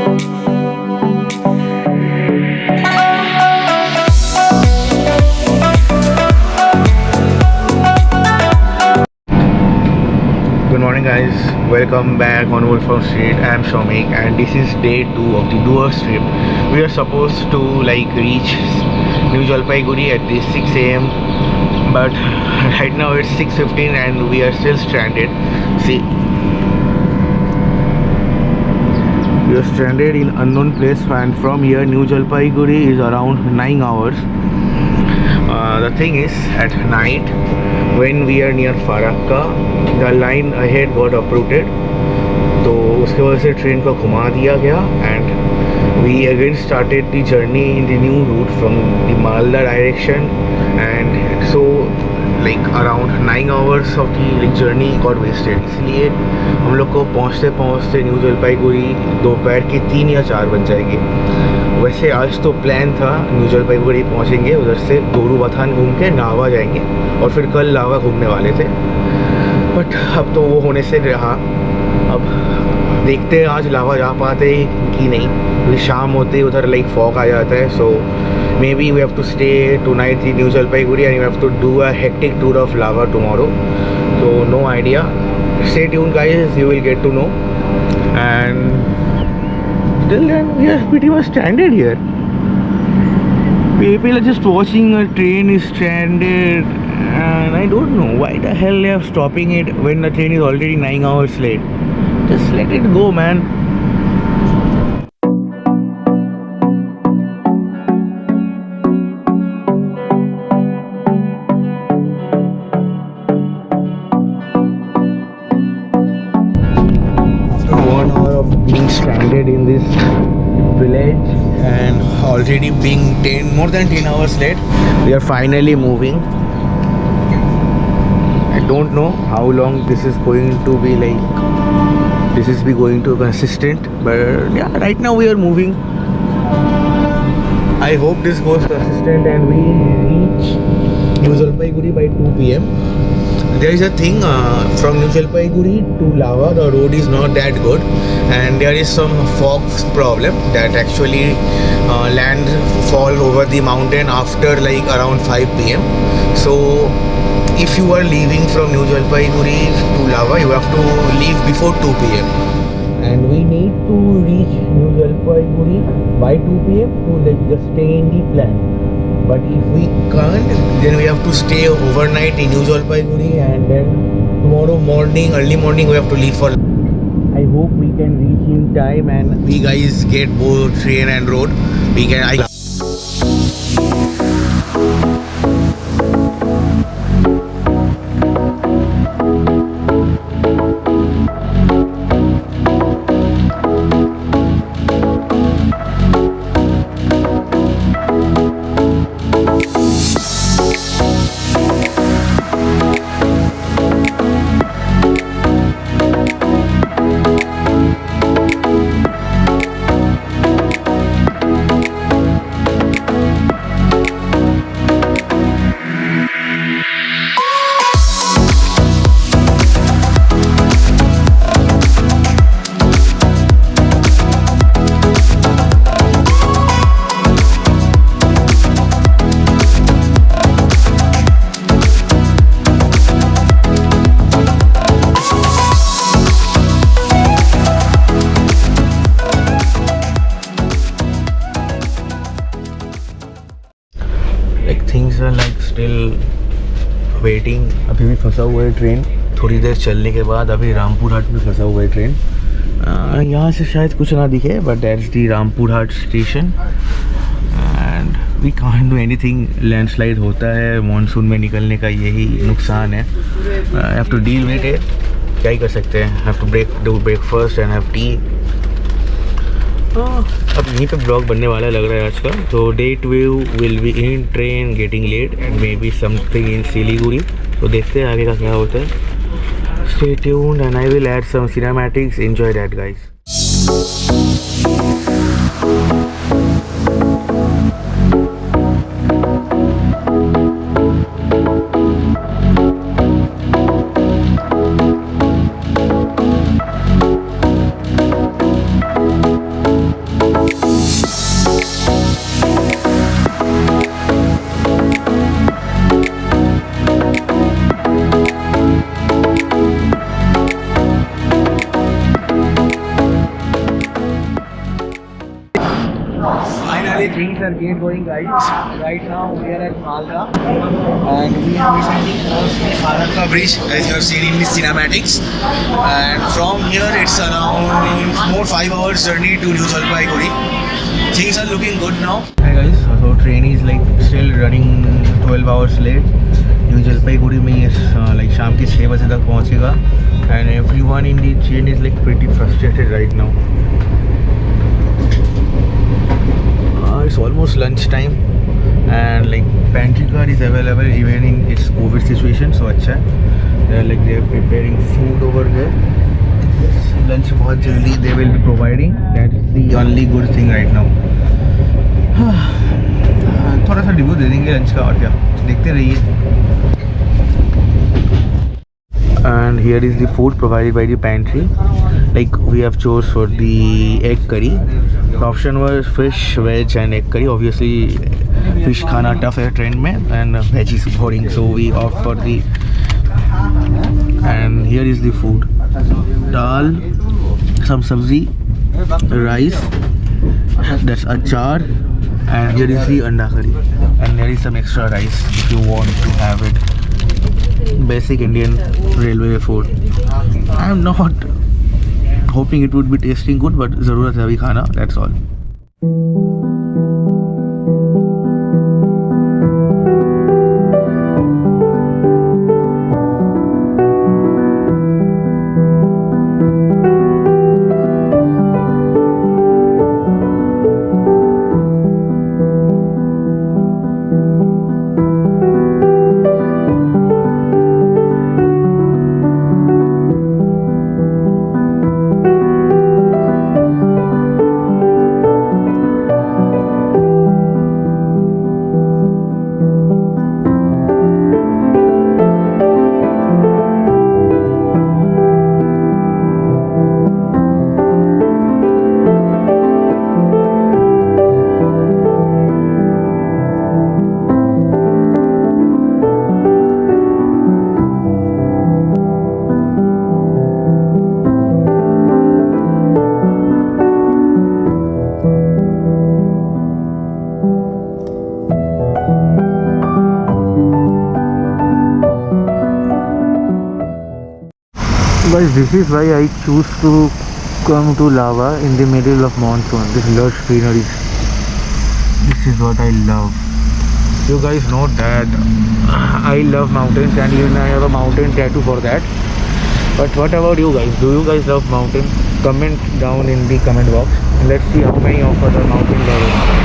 Good morning guys, welcome back on Wolfram Street. I am Shomik and this is day 2 of the Doers trip. We are supposed to reach New Jalpaiguri at the 6 a.m. but right now it's 6:15 and we are still stranded. See, we are stranded in unknown place and from here New Jalpaiguri is around 9 hours. The thing is, at night when we are near Farakka, the line ahead got uprooted, तो उसके वजह से train को घुमा दिया गया and we again started the journey in the new route from the Malda direction, and so like around 9 hours of the journey got wasted. इसलिए हम लोग को पहुँचते पहुँचते न्यू जलपाईगुड़ी दोपहर के 3 या 4 बज जाएगी. वैसे आज तो प्लान था न्यू जलपाईगुड़ी पहुँचेंगे, उधर से गोरूबथान घूम के नावा जाएंगे और फिर कल लावा घूमने वाले थे, बट अब तो वो होने से रहा. अब देखते हैं आज लावा जा पाते कि नहीं, क्योंकि शाम होते ही उधर लाइक फॉग आ जाता है. So maybe we have to stay tonight in new Jalpaiguri and we have to do a hectic tour of Lava tomorrow. So no idea. Stay tuned guys, you will get to know. And till then we are pretty much stranded here. People are just watching a train is stranded and I don't know why the hell they are stopping it when the train is already 9 hours late. Just let it go, man. Being stranded in this village and already being more than 10 hours late, we are finally moving. I don't know how long this is going to be, like this is going to be consistent, but yeah, right now we are moving. I hope this goes consistent and we reach New Jalpaiguri by 2 p.m. There is a thing from New Jalpaiguri to Lava, the road is not that good and there is some fog problem that actually land fall over the mountain after like around 5 p.m. So if you are leaving from New Jalpaiguri to Lava, you have to leave before 2 p.m. and we need to reach New Jalpaiguri by 2 p.m. to like just stay in the plan. But if we can't, then we have to stay overnight in New Jalpaiguri and then tomorrow morning, early morning, we have to leave for. I hope we can reach in time and we guys get both train and road. We can. Things are like still waiting. अभी भी फंसा हुआ है train. थोड़ी देर चलने के बाद अभी रामपुर हाट में फंसा हुआ है ट्रेन. यहाँ से शायद कुछ ना दिखे, but that's the Rampurhat station and we can't do anything. Landslide होता है, मानसून में निकलने का यही नुकसान है. I have to deal with it. क्या ही कर सकते हैं. Have to do breakfast and have tea. अब यहीं पे ब्लॉग बनने वाला लग रहा है आज का. तो day 12 will be in train getting late and may be something in Siliguri. तो देखते हैं आगे का क्या होता है. Stay tuned and I will add some cinematics. Enjoy that guys. Things are get going, guys. Right now we are at Malda and we have recently crossed the Farakka bridge, as you have seen in the cinematics. And from here it's around 5 hours journey to New Jalpaiguri. Things are looking good now. Hi guys, so train is like still running 12 hours late. New Jalpaiguri में like शाम के 6 बजे तक पहुँचेगा. And everyone in the train is like pretty frustrated right now. It's almost lunch time and like pantry car is available even in its COVID situation, so अच्छा है. They are preparing food over there. Lunch बहुत जल्दी they will be providing. That's the only good thing right now. थोड़ा सा review दे देंगे lunch का और क्या, देखते रहिए. And here is the food provided by the pantry. Like we have chose for the egg curry. The option was fish, veg and egg curry. Obviously fish khana tough hai train mein and veg is boring, so we opt for the. And here is the food: dal, some sabzi, rice, that's achar, and here is the anda curry, and there is some extra rice if you want to have it. Basic Indian railway food. I am not hoping it would be tasting good, but ज़रूरत है अभी खाना, that's all. Guys, this is why I choose to come to Lava in the middle of monsoon. This lush greenery. This is what I love. You guys know that I love mountains and even I have a mountain tattoo for that. But what about you guys? Do you guys love mountains? Comment down in the comment box. Let's see how many of us are mountain lovers.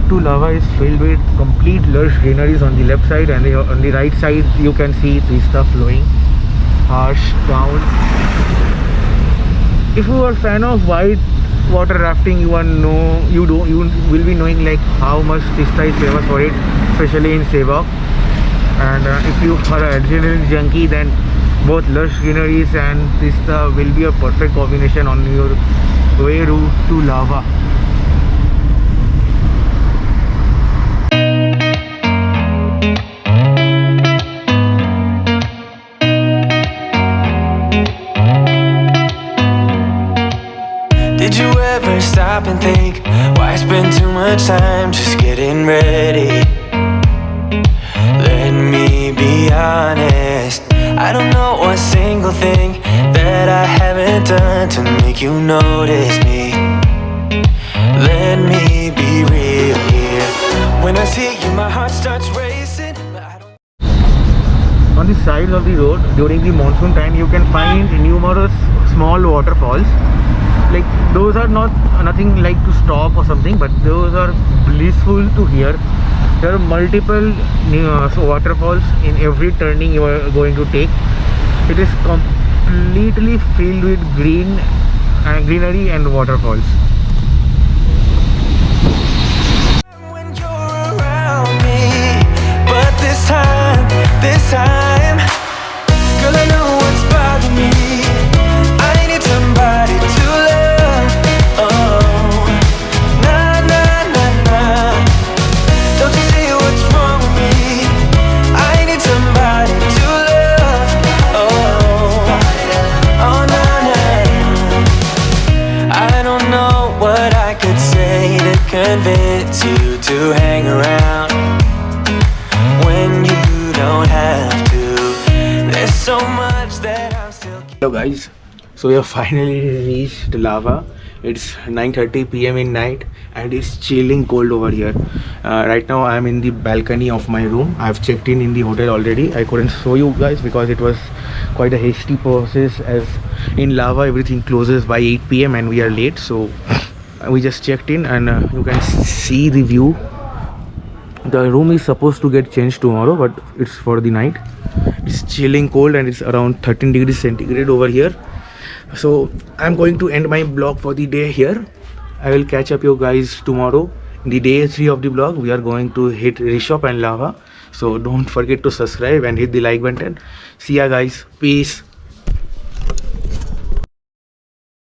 To Lava is filled with complete lush greeneries on the left side, and on the right side you can see the stuff flowing. Harsh town. If you are a fan of white water rafting, you will be knowing like how much Tista is famous for it, especially in Sevok. And if you are an adrenaline junkie, then both lush greeneries and Tista will be a perfect combination on your way route to Lava. Did you ever stop and think, why spend too much time just getting ready? Let me be honest, I don't know a single thing that I haven't done to make you notice me. Let me be real here. When I see you, my heart starts racing, but I don't... On the side of the road during the monsoon time, you can find numerous small waterfalls. like those are nothing like to stop or something, but those are blissful to hear. There are multiple waterfalls in every turning you are going to take. It is completely filled with greenery and waterfalls. When you're around me, but this time, girl, I know what's bothering me. I need somebody to love. Oh, nah, nah, nah, nah. Don't you see what's wrong with me? I need somebody to love. Oh, oh, nah, nah. I don't know what I could say to convince you to hang around when you don't have to. There's so much that I'm still. Hello guys, so we have finally reached Lava. It's 9:30 p.m. in night and it's chilling cold over here. Right now I am in the balcony of my room. I've checked in the hotel already. I couldn't show you guys because it was quite a hasty process, as in Lava everything closes by 8 p.m. and we are late, so we just checked in and you can see the view. The room is supposed to get changed tomorrow, but it's for the night. It's chilling cold and it's around 13 degrees centigrade over here. So I'm going to end my vlog for the day here. I will catch up you guys tomorrow. In the day 3 of the vlog, we are going to hit Rishop and Lava. So don't forget to subscribe and hit the like button. See ya guys. Peace.